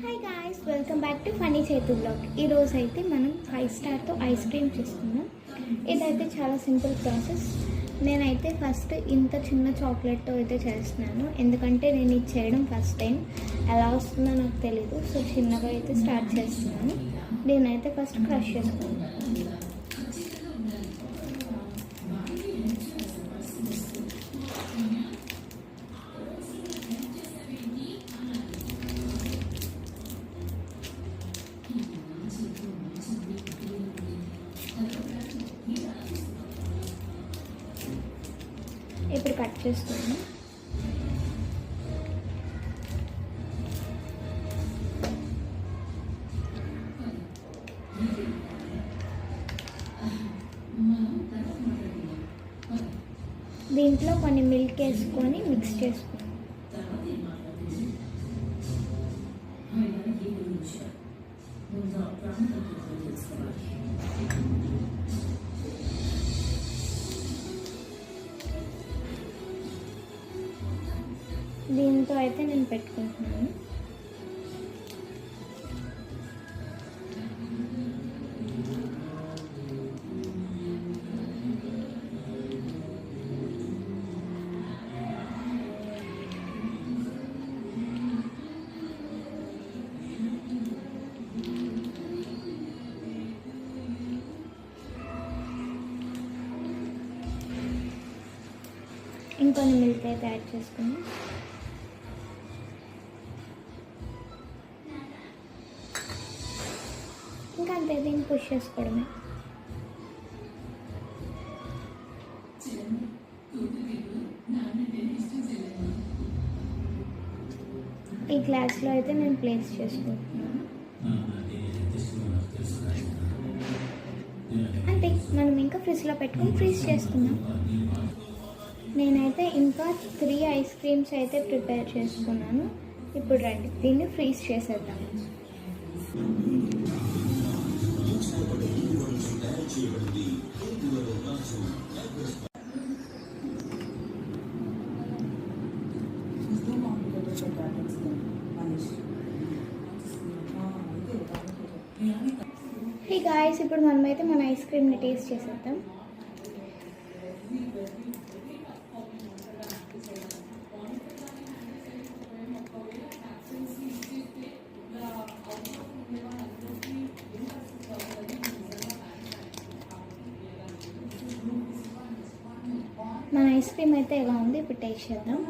Hi guys, welcome back to Phani Chetu blog. ఈరోజు అయితే మనం 5 స్టార్తో ఐస్ క్రీమ్ చేసుకున్నాం. ఇదైతే చాలా సింపుల్ ప్రాసెస్. నేనైతే ఫస్ట్ ఇంత చిన్న చాక్లెట్తో అయితే చేస్తున్నాను, ఎందుకంటే నేను ఇది చేయడం ఫస్ట్ టైం. ఎలా వస్తుందో నాకు తెలీదు, సో చిన్నగా అయితే స్టార్ట్ చేస్తున్నాను. దీన్నైతే ఫస్ట్ క్రష్ చేసుకున్నాను. ఇప్పుడు కట్ చేసుకున్నాను. దీంట్లో కొన్ని మిల్క్ వేసుకొని మిక్స్ చేసుకున్నాను. దీంతో అయితే నేను పెట్టుకుంటున్నాను. ఇంకొన్ని మిల్క్ అయితే యాడ్ చేసుకుని ఇంకా అంతే, దీన్ని పుష్ చేసుకోవడమే. ఈ గ్లాస్లో అయితే నేను ప్లేస్ చేసుకుంటున్నాను. అంతే, మనం ఇంకా ఫ్రిడ్జ్లో పెట్టుకొని ఫ్రీజ్ చేసుకుందాం. నేనైతే ఇంకా 3 ఐస్ క్రీమ్స్ అయితే ప్రిపేర్ చేసుకున్నాను. ఇప్పుడు రండి దీన్ని ఫ్రీజ్ చేసేద్దాం. హే గాయ్స్, ఇప్పుడు మనమైతే మన ఐస్ క్రీమ్ని టేస్ట్ చేసేద్దాం. మన ఐస్ క్రీమ్ అయితే ఎలా ఉంది, ఇప్పుడు టేస్ట్ చేద్దాం.